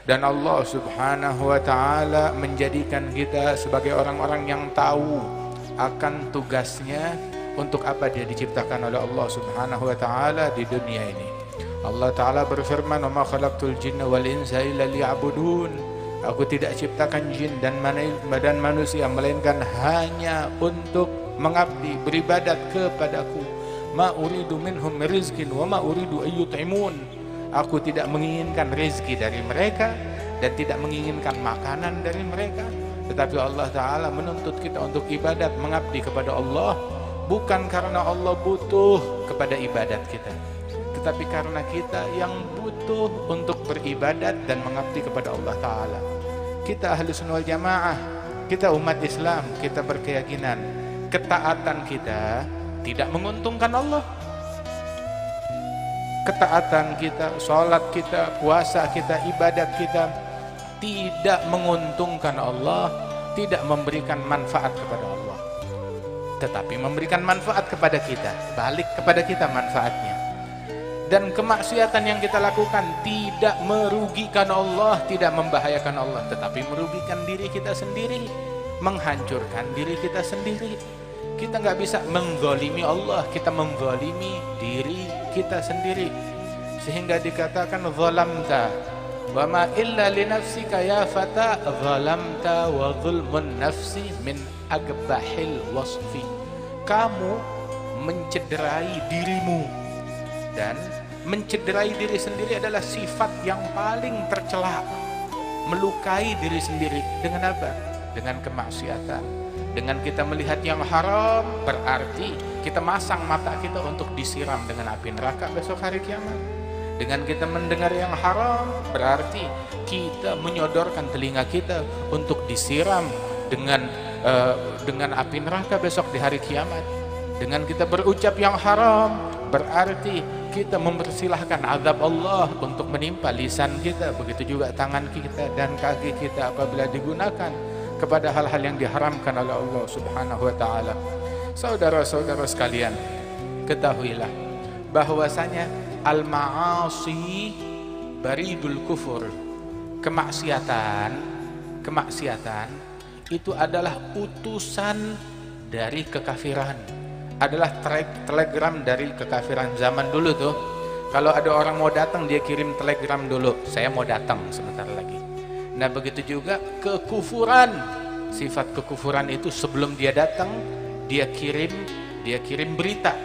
Dan Allah subhanahu wa ta'ala menjadikan kita sebagai orang-orang yang tahu akan tugasnya, untuk apa dia diciptakan oleh Allah subhanahu wa ta'ala di dunia ini. Allah ta'ala berfirman, "Wa ma khalaqtul jinna wal insa illa liya'budun." Aku tidak ciptakan jin dan manusia melainkan hanya untuk mengabdi, beribadat kepadaku. Ma uridu minhum rizqin wa ma uridu ayyut'imun. Aku tidak menginginkan rezeki dari mereka dan tidak menginginkan makanan dari mereka. Tetapi Allah Ta'ala menuntut kita untuk ibadat, mengabdi kepada Allah, bukan karena Allah butuh kepada ibadat kita, tetapi karena kita yang butuh untuk beribadat dan mengabdi kepada Allah Ta'ala. Kita Ahlus Sunnah wal Jamaah, kita umat Islam, kita berkeyakinan ketaatan kita tidak menguntungkan Allah. Ketaatan kita, sholat kita, puasa kita, ibadat kita tidak menguntungkan Allah, tidak memberikan manfaat kepada Allah, tetapi memberikan manfaat kepada kita, balik kepada kita manfaatnya. Dan kemaksiatan yang kita lakukan tidak merugikan Allah, tidak membahayakan Allah, tetapi merugikan diri kita sendiri, menghancurkan diri kita sendiri. Kita nggak bisa menggolimi Allah, kita menggolimi diri kita sendiri. Sehingga dikatakan zalamta wa ma illa li nafsika ya fata, zalamta wa zulmun nafsi min agbahil wasfi. Kamu mencederai dirimu, dan mencederai diri sendiri adalah sifat yang paling tercela. Melukai diri sendiri dengan apa? Dengan kemaksiatan. Dengan kita melihat yang haram, berarti kita masang mata kita untuk disiram dengan api neraka besok hari kiamat. Dengan kita mendengar yang haram, berarti kita menyodorkan telinga kita untuk disiram dengan api neraka besok di hari kiamat. Dengan kita berucap yang haram, berarti kita mempersilahkan azab Allah untuk menimpa lisan kita. Begitu juga tangan kita dan kaki kita apabila digunakan kepada hal-hal yang diharamkan oleh Allah subhanahu wa ta'ala. Saudara-saudara sekalian, ketahuilah bahwasanya al-ma'asi baridul kufur. Kemaksiatan itu adalah utusan dari kekafiran, adalah telegram dari kekafiran. Zaman dulu tuh, kalau ada orang mau datang, dia kirim telegram dulu, saya mau datang sebentar lagi. Nah begitu juga kekufuran, sifat kekufuran itu sebelum dia datang, dia kirim berita,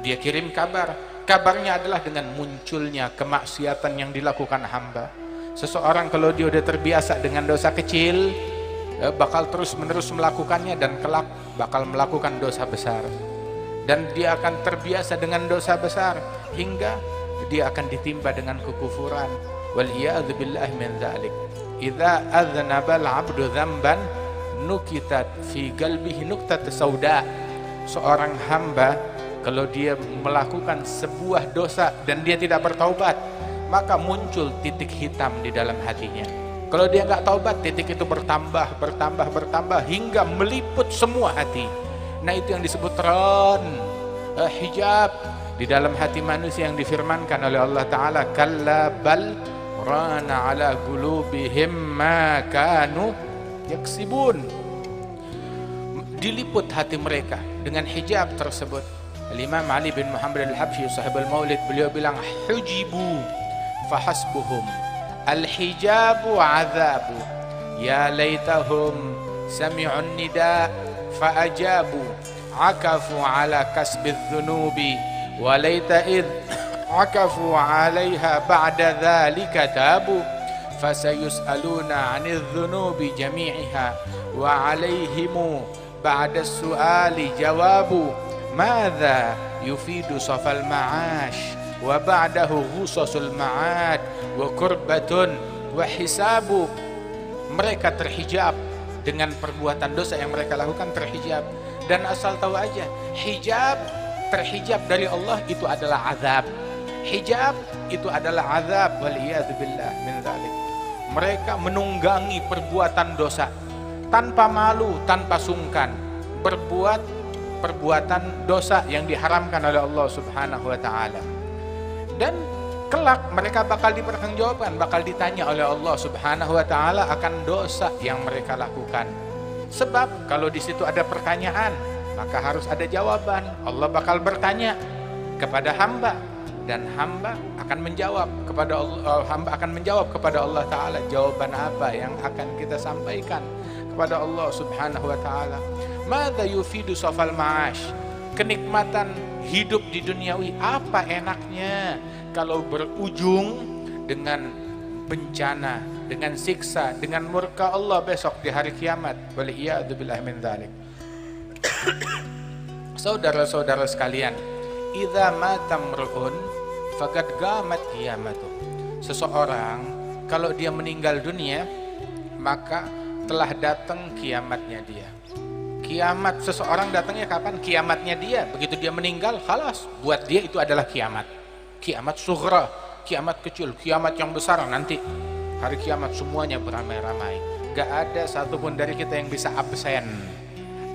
dia kirim kabar. Kabarnya adalah dengan munculnya kemaksiatan yang dilakukan hamba. Seseorang kalau dia udah terbiasa dengan dosa kecil, bakal terus menerus melakukannya, dan kelak bakal melakukan dosa besar. Dan dia akan terbiasa dengan dosa besar hingga dia akan ditimpa dengan kekufuran. Wal iyadzu billahi min dzalik. Idza aznaba al-'abdu dzamban nukitat fi qalbihi nuqtat sauda. Seorang hamba kalau dia melakukan sebuah dosa dan dia tidak bertaubat, maka muncul titik hitam di dalam hatinya. Kalau dia nggak taubat, titik itu bertambah hingga meliput semua hati. Nah itu yang disebut hijab di dalam hati manusia yang difirmankan oleh Allah Ta'ala, kalla bal rana ala qulubihim ma kanu yaksibun. Diliput hati mereka dengan hijab tersebut. Imam Ali bin Muhammad al-Habsyi sahibul Maulid, beliau bilang hujibu fahasbuhum al-hijabu azabu ya laitahum sami'un nida faajabu akafu ala kasbidz dzunubi wa laita id akafu 'alaiha ba'da dzalika tabu fasayus'aluna 'anidz dzunubi jami'iha wa 'alaihimu ba'da as-su'ali jawabu madza yufidu safal ma'ash wa ba'dahu ghusasul ma'ad wa kurbatun wa hisabu. Mereka terhijab dengan perbuatan dosa yang mereka lakukan, terhijab. Dan asal tahu aja, terhijab dari Allah itu adalah azab. Hijab itu adalah azab, waliyadzubillah min dzalik. Mereka menunggangi perbuatan dosa tanpa malu, tanpa sungkan, berbuat perbuatan dosa yang diharamkan oleh Allah Subhanahu wa taala. Dan Kelak mereka bakal dipertanggungjawabkan, bakal ditanya oleh Allah Subhanahu wa taala akan dosa yang mereka lakukan. Sebab kalau di situ ada pertanyaan, maka harus ada jawaban. Allah bakal bertanya kepada hamba dan hamba akan menjawab kepada Allah, hamba akan menjawab kepada Allah taala jawaban apa yang akan kita sampaikan kepada Allah Subhanahu wa taala. Madza yufidu safal ma'ash? Kenikmatan hidup di duniawi apa enaknya kalau berujung dengan bencana, dengan siksa, dengan murka Allah besok di hari kiamat. Waliyadzubillah min dzalik. Saudara-saudara sekalian, idza mata mru'un faqad qamat qiyamatuh. Seseorang kalau dia meninggal dunia, maka telah datang kiamatnya dia. Kiamat seseorang datangnya kapan? Kiamatnya dia. Begitu dia meninggal, khalas, buat dia itu adalah kiamat. Kiamat sughra, kiamat kecil, kiamat yang besar nanti. Hari kiamat semuanya beramai-ramai. Gak ada satupun dari kita yang bisa absen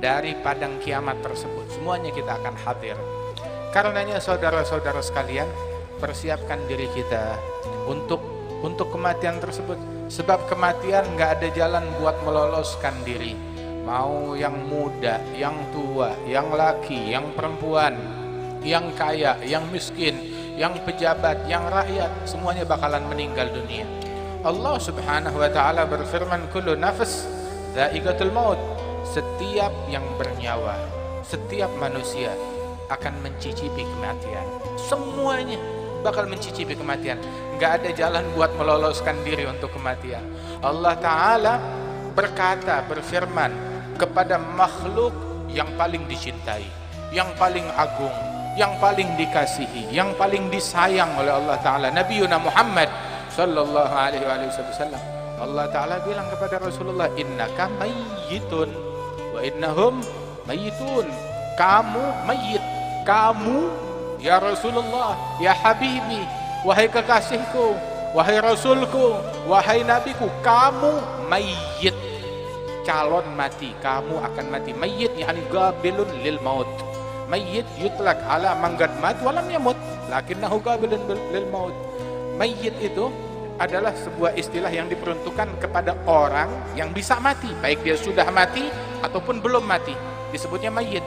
dari padang kiamat tersebut. Semuanya kita akan hadir. Karenanya saudara-saudara sekalian, persiapkan diri kita untuk kematian tersebut. Sebab kematian gak ada jalan buat meloloskan diri. Mau yang muda, yang tua, yang laki, yang perempuan, yang kaya, yang miskin, yang pejabat, yang rakyat, semuanya bakalan meninggal dunia. Allah Subhanahu wa taala berfirman, kullu nafs dha'iqatul maut. Setiap yang bernyawa, setiap manusia akan mencicipi kematian. Semuanya bakal mencicipi kematian. Enggak ada jalan buat meloloskan diri untuk kematian. Allah taala berkata, berfirman kepada makhluk yang paling dicintai, yang paling agung, yang paling dikasihi, yang paling disayang oleh Allah taala, Nabiuna Muhammad sallallahu alaihi wasallam. Allah taala bilang kepada Rasulullah, innaka mayyitun wa innahum mayyitun. Kamu mayyit, kamu ya Rasulullah, ya Habibi, wahai kekasihku, wahai Rasulku, wahai Nabiku, kamu mayyit, calon mati, kamu akan mati. Mayyit yani qabilun lil maut. Mayyit yutlak ala man qad mat wa lam yamut lakinnahu qabilun lil maut. Mayyit itu adalah sebuah istilah yang diperuntukkan kepada orang yang bisa mati, baik dia sudah mati ataupun belum mati, disebutnya mayyit.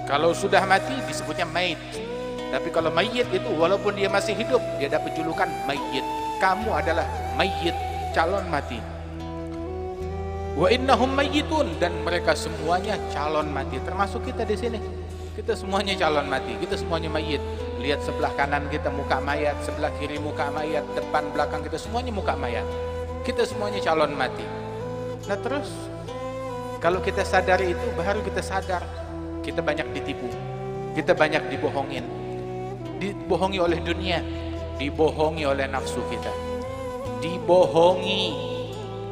Kalau sudah mati disebutnya mayit. Tapi kalau mayyit itu walaupun dia masih hidup, dia dapat julukan mayyit. Kamu adalah mayyit, calon mati. Wa innahum mayyitun, dan mereka semuanya calon mati, termasuk kita di sini. Kita semuanya calon mati, kita semuanya mayyit. Lihat sebelah kanan kita muka mayat, sebelah kiri muka mayat, depan belakang kita semuanya muka mayat. Kita semuanya calon mati. Nah terus kalau kita sadari itu, baru kita sadar kita banyak ditipu, kita banyak dibohongin. Dibohongi oleh dunia, dibohongi oleh nafsu kita, dibohongi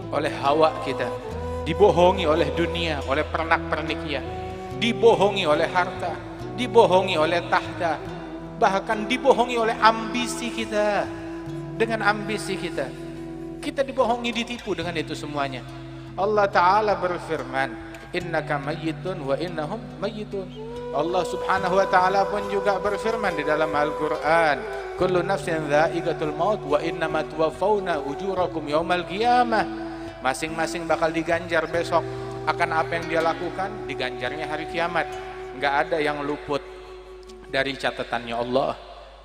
oleh hawa kita, dibohongi oleh dunia, oleh pernak-perniknya, dibohongi oleh harta, dibohongi oleh tahta, bahkan dibohongi oleh ambisi kita. Dengan ambisi kita, kita dibohongi, ditipu dengan itu semuanya. Allah Ta'ala berfirman, innaka mayyitun wa innahum mayyitun. Allah Subhanahu wa Ta'ala pun juga berfirman di dalam Al-Quran, kullu nafsin dha'iqatul maut wa innama tuwaffawna ujurakum yaumal qiyamah. Masing-masing bakal diganjar besok akan apa yang dia lakukan, diganjarnya hari kiamat. Enggak ada yang luput dari catatannya Allah,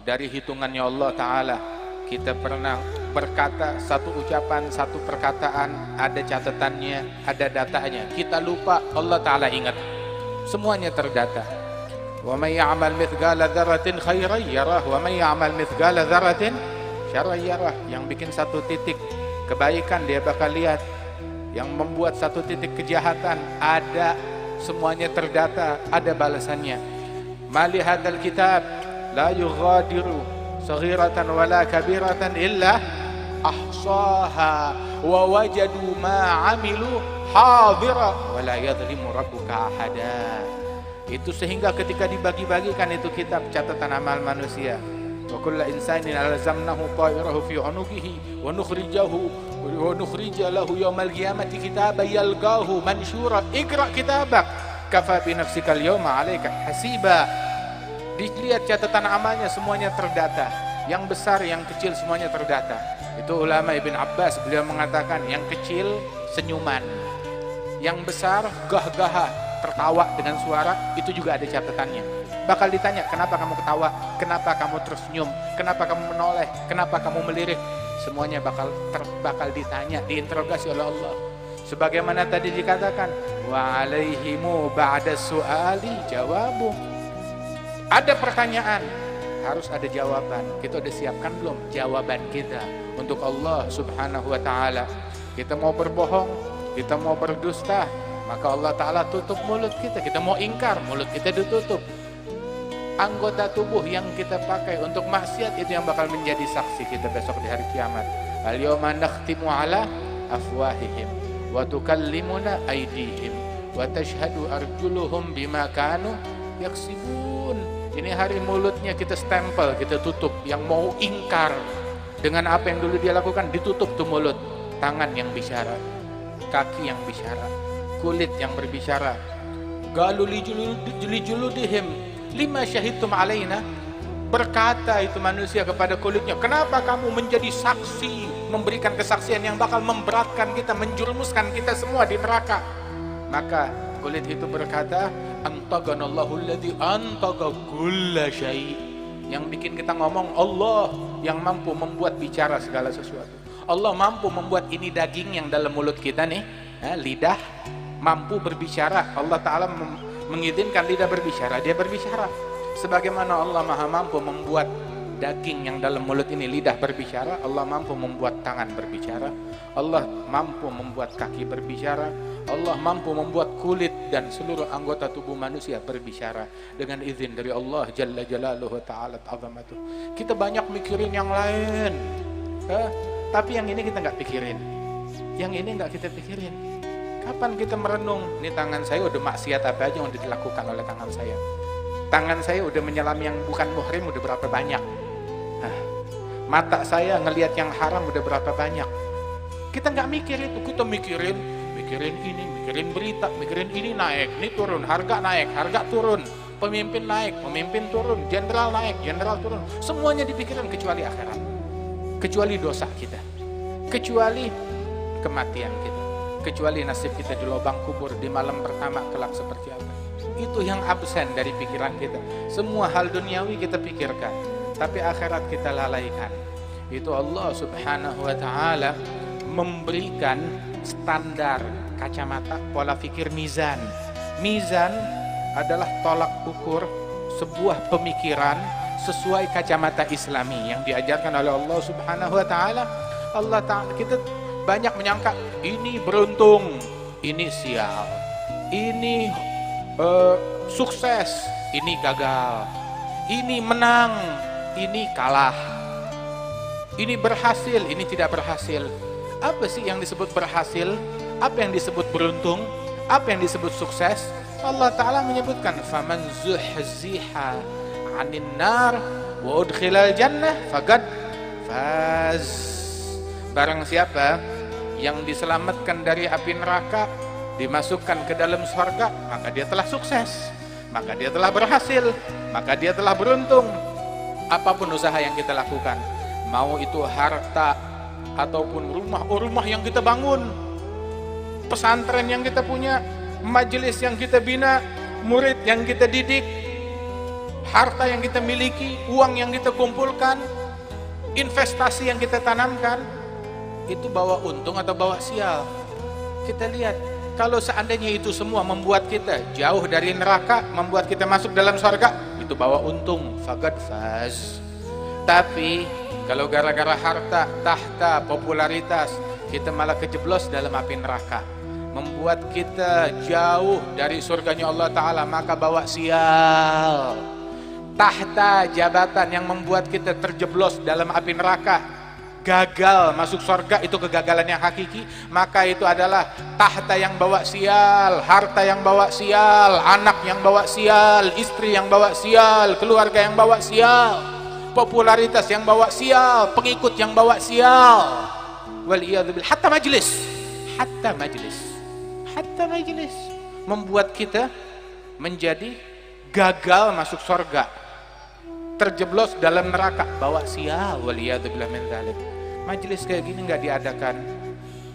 dari hitungannya Allah Ta'ala. Kita pernah berkata satu ucapan, satu perkataan, ada catatannya, ada datanya. Kita lupa, Allah Ta'ala ingat. Semuanya terdata. Wa may ya'mal mithqala dzarratin khairan yarah wa may ya'mal mithqala dzarratin syarran yarah. Yang bikin satu titik kebaikan dia bakal lihat, yang membuat satu titik kejahatan ada, semuanya terdata, ada balasannya. Mali hadzal kitab la yughadiru saghiratan wala kabiratan illa ahsaha wa wajadu ma amilu hadira wa la yadhlimu rabbuka ahada. Itu sehingga ketika dibagi-bagikan itu kitab catatan amal manusia, wa kullu insanin alzamnahu ta'irahu fi 'unuqihi wa nukhrija lahu yawmal qiyamati kitaban yalqahu mansyura iqra kitabak kafa bi nafsika al-yawma 'alaika hasiba. Dilihat catatan amalnya semuanya terdata. Yang besar, yang kecil semuanya terdata. Itu ulama Ibn Abbas, beliau mengatakan yang kecil senyuman, yang besar gah-gahah, tertawa dengan suara, itu juga ada catatannya. Bakal ditanya, kenapa kamu ketawa, kenapa kamu tersenyum, kenapa kamu menoleh, kenapa kamu melirik, semuanya bakal ditanya, diinterogasi oleh Allah. Sebagaimana tadi dikatakan, wa alaihimu ba'da su'ali jawabu. Ada pertanyaan, harus ada jawaban. Kita udah siapkan belum jawaban kita untuk Allah Subhanahu wa taala? Kita mau berbohong, kita mau berdusta, maka Allah taala tutup mulut kita. Kita mau ingkar, mulut kita ditutup. Anggota tubuh yang kita pakai untuk maksiat itu yang bakal menjadi saksi kita besok di hari kiamat. Al-yawma nakhtimu ala afwahihim wa tukallimuna aydihim wa tashhadu arjuluhum bima kanu yaksibun. Ini hari mulutnya kita stempel, kita tutup. Yang mau ingkar dengan apa yang dulu dia lakukan, ditutup tuh mulut. Tangan yang bicara, kaki yang bicara, kulit yang berbicara. Galu li juludihim lima syahidtum alaina. Berkata itu manusia kepada kulitnya, kenapa kamu menjadi saksi, memberikan kesaksian yang bakal memberatkan kita, menjerumuskan kita semua di neraka. Maka kulit itu berkata, antaganallahu alladzi antaga kulla syai'. Yang bikin kita ngomong Allah yang mampu membuat bicara segala sesuatu. Allah mampu membuat ini daging yang dalam mulut kita nih, lidah mampu berbicara. Allah Ta'ala mengizinkan lidah berbicara, dia berbicara. Sebagaimana Allah maha mampu membuat daging yang dalam mulut ini, lidah berbicara, Allah mampu membuat tangan berbicara, Allah mampu membuat kaki berbicara, Allah mampu membuat kulit dan seluruh anggota tubuh manusia berbicara dengan izin dari Allah Jalla Jalaluhu Ta'ala Ta'zamatuh. Kita banyak mikirin yang lain, tapi yang ini kita nggak pikirin, yang ini nggak kita pikirin. Kapan kita merenung, ini tangan saya udah maksiat apa aja yang udah dilakukan oleh tangan saya. Tangan saya udah menyelam yang bukan muhrim udah berapa banyak. Mata saya ngelihat yang haram udah berapa banyak. Kita nggak mikir itu, kita mikirin ini, mikirin berita, mikirin ini naik, ini turun, harga naik, harga turun, pemimpin naik, pemimpin turun, jenderal naik, jenderal turun. Semuanya dipikirin kecuali akhirat, kecuali dosa kita, kecuali kematian kita, kecuali nasib kita di lubang kubur di malam pertama kelak seperti apa. Itu yang absen dari pikiran kita. Semua hal duniawi kita pikirkan, tapi akhirat kita lalaikan. Itu Allah Subhanahu wa Ta'ala memberikan standar kacamata, pola pikir mizan. Mizan adalah tolak ukur sebuah pemikiran sesuai kacamata Islami yang diajarkan oleh Allah Subhanahu wa Ta'ala. Allah Ta'ala, kita banyak menyangka ini beruntung, ini sial, ini sukses, ini gagal, ini menang, ini kalah, ini berhasil, ini tidak berhasil. Apa sih yang disebut berhasil? Apa yang disebut beruntung? Apa yang disebut sukses? Allah Ta'ala menyebutkan faman zuhziha 'anil nar wa udkhilal jannah faqad faz. Barang siapa yang diselamatkan dari api neraka, dimasukkan ke dalam surga, maka dia telah sukses, maka dia telah berhasil, maka dia telah beruntung. Apapun usaha yang kita lakukan, mau itu harta ataupun rumah yang kita bangun, pesantren yang kita punya, majelis yang kita bina, murid yang kita didik, harta yang kita miliki, uang yang kita kumpulkan, investasi yang kita tanamkan, itu bawa untung atau bawa sial? Kita lihat, kalau seandainya itu semua membuat kita jauh dari neraka, membuat kita masuk dalam surga, itu bawa untung, faqad faz. Tapi kalau gara-gara harta, tahta, popularitas, kita malah kejeblos dalam api neraka, membuat kita jauh dari surganya Allah Ta'ala, maka bawa sial. Tahta, jabatan yang membuat kita terjeblos dalam api neraka, gagal masuk surga, itu kegagalan yang hakiki, maka itu adalah tahta yang bawa sial, harta yang bawa sial, anak yang bawa sial, istri yang bawa sial, keluarga yang bawa sial, popularitas yang bawa sial, pengikut yang bawa sial. Waliyadzubillah, hatta majlis membuat kita menjadi gagal masuk surga. terjeblos dalam neraka, bawa sial, waliyadzubillah min dzalik. Majelis kayak gini nggak diadakan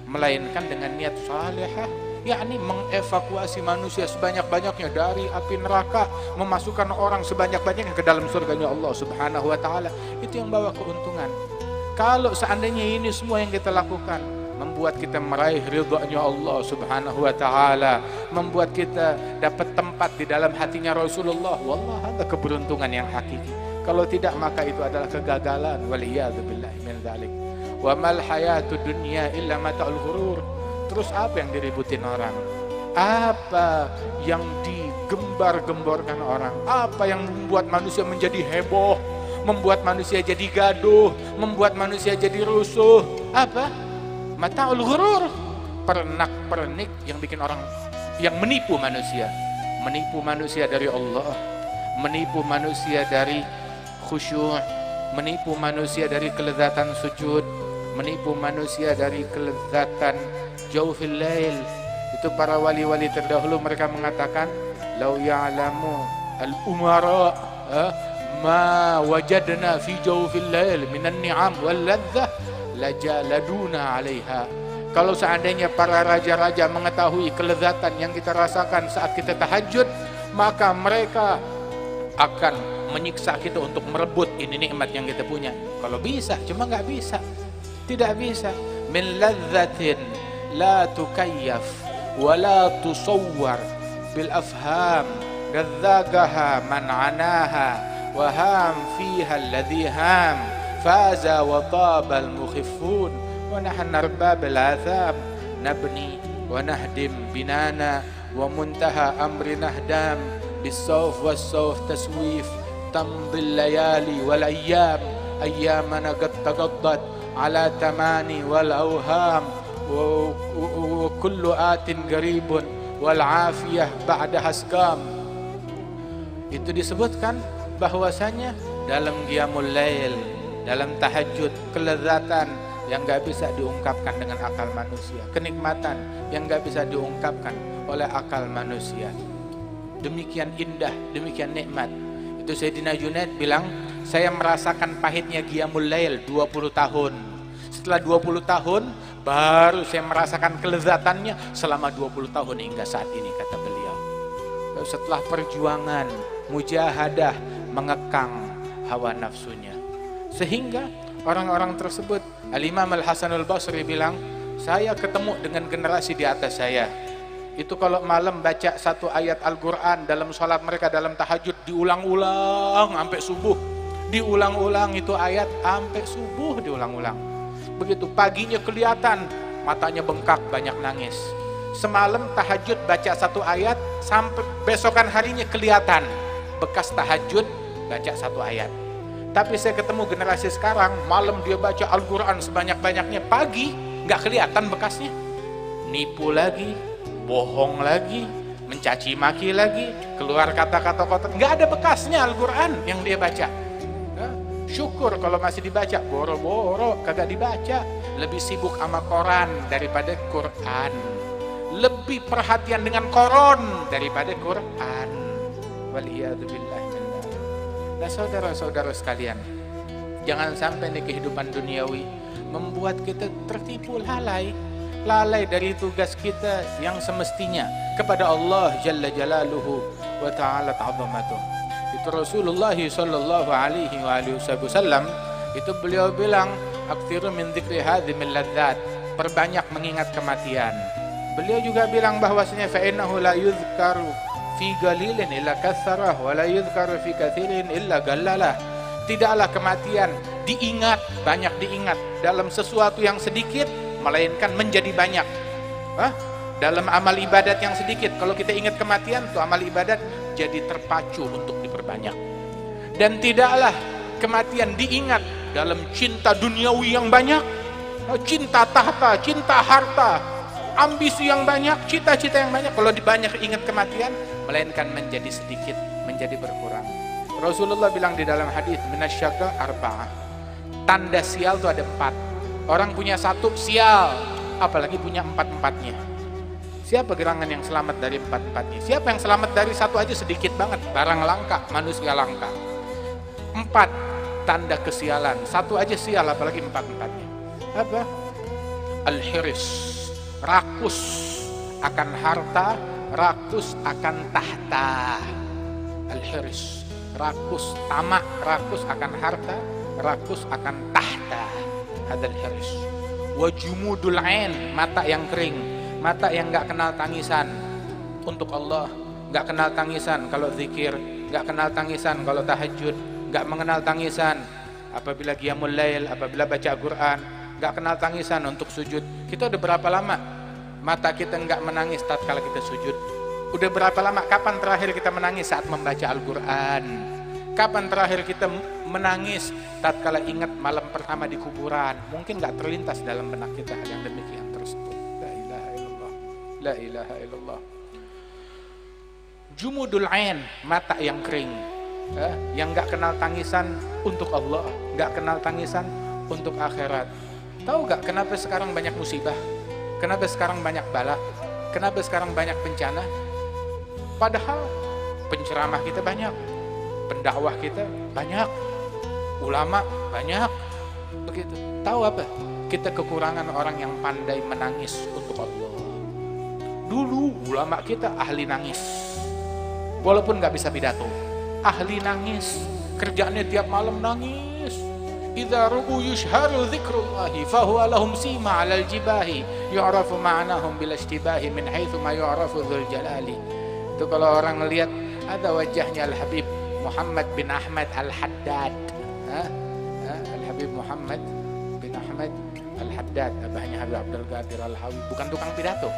melainkan dengan niat salihah, yakni mengevakuasi manusia sebanyak-banyaknya dari api neraka, memasukkan orang sebanyak-banyaknya ke dalam surganya Allah Subhanahu wa taala. Itu yang bawa keuntungan. Kalau seandainya ini semua yang kita lakukan membuat kita meraih ridhonya Allah Subhanahu wa taala, membuat kita dapat tempat di dalam hatinya Rasulullah, wallah ada keberuntungan yang hakiki. Kalau tidak maka itu adalah kegagalan, waliyadzubillah min dzalik. Wa mal hayatud dunya illa mata'ul ghurur. Terus apa yang diributin orang? Apa yang digembar-gemborkan orang? Apa yang membuat manusia menjadi heboh, membuat manusia jadi gaduh, membuat manusia jadi rusuh? Apa? Mata'ul ghurur. Pernak-pernik yang bikin orang, yang menipu manusia dari Allah, menipu manusia dari khusyuk, menipu manusia dari kelezatan sujud, menipu manusia dari kelezatan jawfil lail. Itu para wali-wali terdahulu mereka mengatakan, lau ya'lamu al-umara ma wajadna fi jawfil lail minan ni'am wal ladzah lajaladuna 'alaiha. Kalau seandainya para raja-raja mengetahui kelezatan yang kita rasakan saat kita tahajud, maka mereka akan menyiksa kita untuk merebut ini nikmat yang kita punya. Kalau bisa, cuma nggak bisa. Tidak bisa. Min ladzatin la tukayyaf wa la tusawwar bil afham gadzagaha man anaha wa ham fiha alladhi ham faza wa taba al mukhiffun wa nahna arbab al atham nabni wa nahdim binana wa muntaha amri nahdam bis-sawf was-sawf taswif tambil layali wal ayyam ayyamana qad taqaddat ala tamani wal awham wa kullu atin qaribun wal afiyah ba'da haskam. Itu disebutkan bahwasanya dalam qiyamul lail, dalam tahajud, kelezatan yang enggak bisa diungkapkan dengan akal manusia, kenikmatan yang enggak bisa diungkapkan oleh akal manusia. Demikian indah, demikian nikmat. Itu Sayyidina Junaid bilang, saya merasakan pahitnya qiyamul lail 20 tahun. Setelah 20 tahun baru saya merasakan kelezatannya selama 20 tahun hingga saat ini, kata beliau. Setelah perjuangan, mujahadah, mengekang hawa nafsunya. Sehingga orang-orang tersebut, Al-Imam Al-Hasanul Basri bilang, saya ketemu dengan generasi di atas saya. Itu kalau malam baca satu ayat Al-Quran dalam sholat mereka, dalam tahajud, diulang-ulang sampai subuh. Diulang-ulang itu ayat sampai subuh, diulang-ulang. Begitu paginya kelihatan matanya bengkak, banyak nangis. Semalam tahajud baca satu ayat, sampai besokan harinya kelihatan bekas tahajud baca satu ayat. Tapi saya ketemu generasi sekarang, malam dia baca Al-Quran sebanyak-banyaknya, pagi nggak kelihatan bekasnya. Nipu lagi, bohong lagi, mencaci maki lagi, keluar kata-kata kotor, nggak ada bekasnya Al-Quran yang dia baca. Syukur kalau masih dibaca, boro-boro kagak dibaca, lebih sibuk sama koran daripada Quran, lebih perhatian dengan koron daripada Quran. Waliyadzubillah min dzalik. Nah saudara-saudara sekalian, jangan sampai nih kehidupan duniawi membuat kita tertipu lalai dari tugas kita yang semestinya kepada Allah Jalla Jalaluhu wa Ta'ala ta'zamatuh. Itu Rasulullah sallallahu alaihi wasallam itu beliau bilang, aktsiru min dzikri hadzimil ladzat, perbanyak mengingat kematian. Beliau juga bilang bahwasanya fa innahu la yuzkaru fi qalilin illa katsarah wa la yuzkaru fi katsirin illa gallalah. Tidaklah kematian diingat, banyak diingat dalam sesuatu yang sedikit, melainkan menjadi banyak. Dalam amal ibadat yang sedikit, kalau kita ingat kematian, tuh amal ibadat jadi terpacu untuk diperbanyak. Dan tidaklah kematian diingat dalam cinta duniawi yang banyak, cinta tahta, cinta harta, ambisi yang banyak, cita-cita yang banyak. Kalau dibanyak ingat kematian, melainkan menjadi sedikit, menjadi berkurang. Rasulullah bilang di dalam hadis, minasyaqa arba'ah, tanda sial itu ada 4. Orang punya 1 sial, apalagi punya 4-4-nya. Siapa gerangan yang selamat dari 4-4-nya? Siapa yang selamat dari 1 aja sedikit banget? Barang langka, manusia langka. 4 tanda kesialan. Satu aja sial, apalagi 4-4-nya. Apa? Al-hirs, rakus akan harta, rakus akan tahta. Al-hirs, rakus, tamak, rakus akan harta, rakus akan tahta. Hadal hirs. Wa jumudul ain, mata yang kering, mata yang enggak kenal tangisan untuk Allah, enggak kenal tangisan kalau zikir, enggak kenal tangisan kalau tahajud, enggak mengenal tangisan apabila qiyamul lail, apabila baca Al-Qur'an, enggak kenal tangisan untuk sujud. Kita udah berapa lama mata kita enggak menangis tatkala kita sujud? Udah berapa lama? Kapan terakhir kita menangis saat membaca Al-Qur'an? Kapan terakhir kita menangis tatkala ingat malam pertama di kuburan? Mungkin enggak terlintas dalam benak kita hal yang demikian tersebut. La ilaha illallah. La ilaha illallah. Jumudul ain, mata yang kering, yang enggak kenal tangisan untuk Allah, enggak kenal tangisan untuk akhirat. Tahu enggak kenapa sekarang banyak musibah? Kenapa sekarang banyak bala? Kenapa sekarang banyak bencana? Padahal penceramah kita banyak, pendakwah kita banyak, ulama banyak. Begitu. Tahu apa? Kita kekurangan orang yang pandai menangis untuk Allah. Dulu ulama kita ahli nangis. Walaupun nggak bisa pidato, ahli nangis. Kerjaannya tiap malam nangis. Idza ru'u yushharu dzikrullahi fahuwa lahum sima 'alal jibahi yu'rafu ma'nahum bil ishtibahi min haitsu ma yu'rafu dzul jalali. Itu kalau orang melihat ada wajahnya Al-Habib Muhammad bin Ahmad Al-Haddad, Al-Habib Muhammad bin Ahmad Al-Haddad, abahnya Habib Abdul Qadir Al-Hawi, bukan tukang pidato,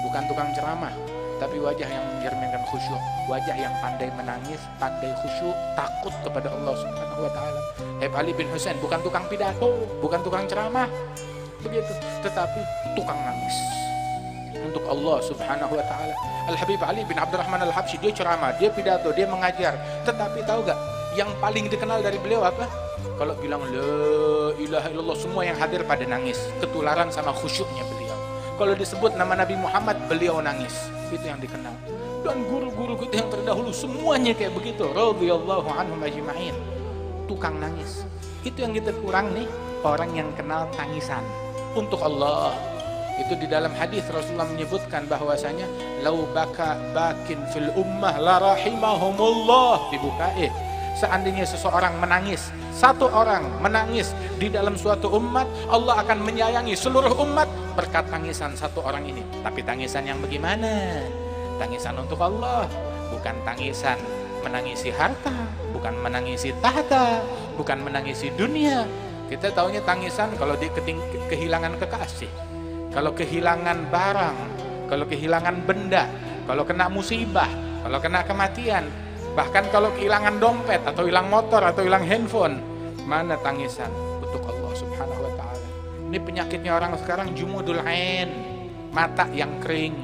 bukan tukang ceramah, tapi wajah yang mencerminkan khusyuk, wajah yang pandai menangis, pandai khusyuk, takut kepada Allah Subhanahu wa taala. Habib Ali bin Husain bukan tukang pidato, bukan tukang ceramah, begitu, tetapi tukang nangis untuk Allah Subhanahu wa taala. Al-Habib Ali bin Abdurrahman Al-Habsyi, dia ceramah, dia pidato, dia mengajar, tetapi tahu gak yang paling dikenal dari beliau apa? Kalau bilang la ilaha illallah, semua yang hadir pada nangis, ketularan sama khusyuknya beliau. Kalau disebut nama Nabi Muhammad, beliau nangis. Itu yang dikenal. Dan guru-guru kita yang terdahulu semuanya kayak begitu, radhiyallahu anhum ajma'in, tukang nangis. Itu yang kita kurang nih, orang yang kenal tangisan untuk Allah. Itu di dalam hadis Rasulullah menyebutkan bahwasanya lau baka bakin fil ummah la rahimahumullah, dibuka seandainya seseorang menangis, satu orang menangis di dalam suatu umat, Allah akan menyayangi seluruh umat berkat tangisan satu orang ini. Tapi tangisan yang bagaimana? Tangisan untuk Allah, bukan tangisan menangisi harta, bukan menangisi tahta, bukan menangisi dunia. Kita taunya tangisan kalau di kehilangan kekasih, kalau kehilangan barang, kalau kehilangan benda, kalau kena musibah, kalau kena kematian, bahkan kalau kehilangan dompet atau hilang motor atau hilang handphone. Mana tangisan untuk Allah Subhanahu wa taala? Ini penyakitnya orang sekarang, jumudul ain, mata yang kering,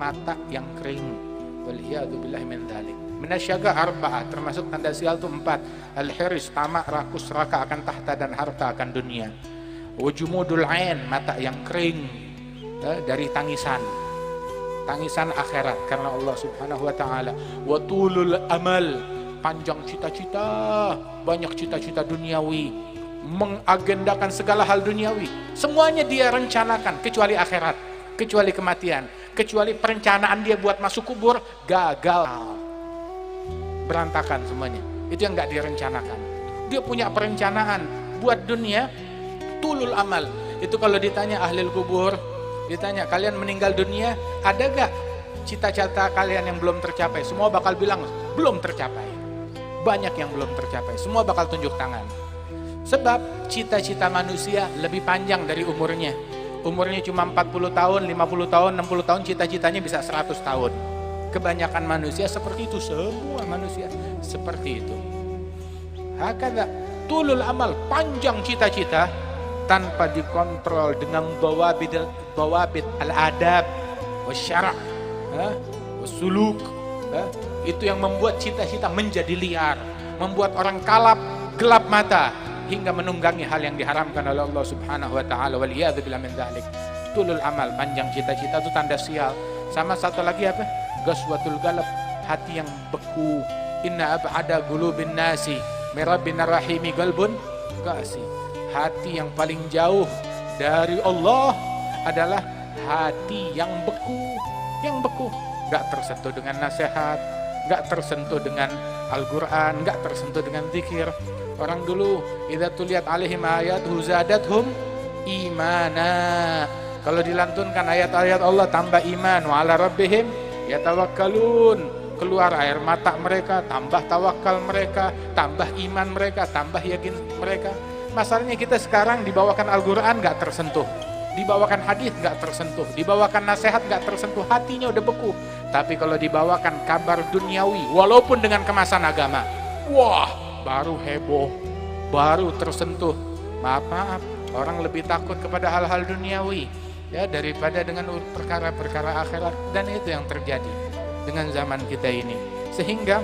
mata yang kering. Waliyadu billahi min dzalik. Minasyaga arba'ah, termasuk tanda sial itu 4. Al-hirs, tamak, rakus, raka akan tahta dan harta akan dunia. Wujumudul ain, mata yang kering dari tangisan, tangisan akhirat karena Allah Subhanahu wa taala. Wa tulul amal, panjang cita-cita, banyak cita-cita duniawi, mengagendakan segala hal duniawi, semuanya dia rencanakan kecuali akhirat, kecuali kematian, kecuali perencanaan dia buat masuk kubur gagal, berantakan semuanya. Itu yang enggak direncanakan. Dia punya perencanaan buat dunia, tulul amal. Itu kalau ditanya ahli kubur, ditanya kalian meninggal dunia, ada gak cita-cita kalian yang belum tercapai? Semua bakal bilang belum tercapai. Banyak yang belum tercapai, semua bakal tunjuk tangan. Sebab cita-cita manusia lebih panjang dari umurnya. Umurnya cuma 40 tahun, 50 tahun, 60 tahun, cita-citanya bisa 100 tahun. Kebanyakan manusia seperti itu, semua manusia seperti itu. Hakada tulul amal, panjang cita-cita tanpa dikontrol dengan bawabit al-adab wasyara' wasuluk. Itu yang membuat cita-cita menjadi liar, membuat orang kalap, gelap mata, hingga menunggangi hal yang diharamkan oleh Allah Subhanahu wa taala. Waliyadzu billahi min dzalik. Tulul amal, panjang cita-cita itu tanda sial. Sama satu lagi apa? Gaswatul galab, hati yang beku. Inna ab'ada qulubin nasi Mirabbina rahimi qalbun qasi. Hati yang paling jauh dari Allah adalah hati yang beku, nggak tersentuh dengan nasihat, nggak tersentuh dengan Al-Quran, nggak tersentuh dengan zikir. Orang dulu, idza tuliyat alaihim ayatuhu zadathum imana. Kalau dilantunkan ayat-ayat Allah tambah iman. Wa ala rabbihim yatawakkalun. Keluar air mata mereka, tambah tawakal mereka, tambah iman mereka, tambah yakin mereka. Masalahnya kita sekarang dibawakan Al-Quran nggak tersentuh, dibawakan hadis nggak tersentuh, dibawakan nasihat nggak tersentuh, hatinya udah beku. Tapi kalau dibawakan kabar duniawi, walaupun dengan kemasan agama, wah, baru heboh, baru tersentuh. Maaf, orang lebih takut kepada hal-hal duniawi ya daripada dengan perkara-perkara akhirat, dan itu yang terjadi dengan zaman kita ini. Sehingga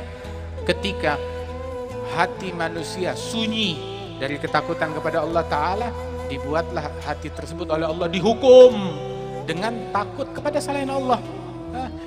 ketika hati manusia sunyi dari ketakutan kepada Allah Ta'ala, dibuatlah hati tersebut oleh Allah dihukum dengan takut kepada selain Allah.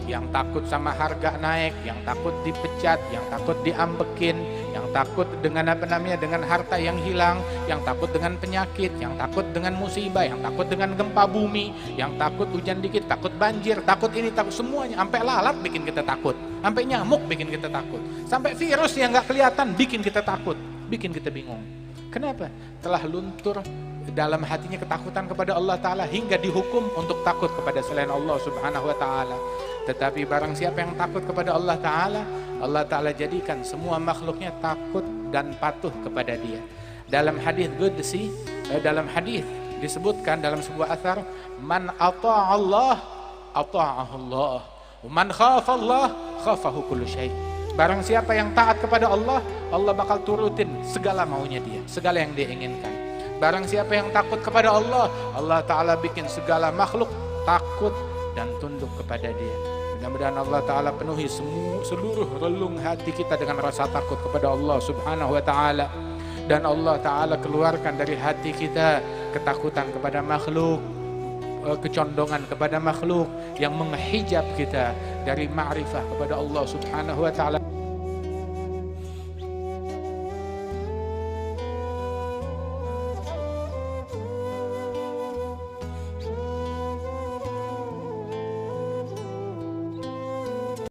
Yang takut sama harga naik, yang takut dipecat, yang takut diambekin, yang takut dengan dengan harta yang hilang, yang takut dengan penyakit, yang takut dengan musibah, yang takut dengan gempa bumi, yang takut hujan dikit, takut banjir, takut ini, takut semuanya. Sampai lalat bikin kita takut, sampai nyamuk bikin kita takut, sampai virus yang nggak kelihatan bikin kita takut, bikin kita bingung. Kenapa? Telah luntur dalam hatinya ketakutan kepada Allah Ta'ala hingga dihukum untuk takut kepada selain Allah Subhanahu wa Ta'ala. Tetapi barang siapa yang takut kepada Allah Ta'ala, Allah Ta'ala jadikan semua makhluknya takut dan patuh kepada dia. Dalam hadis qudsi, dalam hadis disebutkan dalam sebuah athar, man ata'a Allah ata'ahu Allah, man khafa Allah khafahu kullu syai'. Barang siapa yang taat kepada Allah, Allah bakal turutin segala maunya dia, segala yang dia inginkan. Barang siapa yang takut kepada Allah, Allah Ta'ala bikin segala makhluk takut dan tunduk kepada dia. Mudah-mudahan Allah Ta'ala penuhi seluruh relung hati kita dengan rasa takut kepada Allah Subhanahu wa Ta'ala. Dan Allah Ta'ala keluarkan dari hati kita ketakutan kepada makhluk, kecondongan kepada makhluk yang menghijab kita dari ma'rifah kepada Allah Subhanahu wa Ta'ala.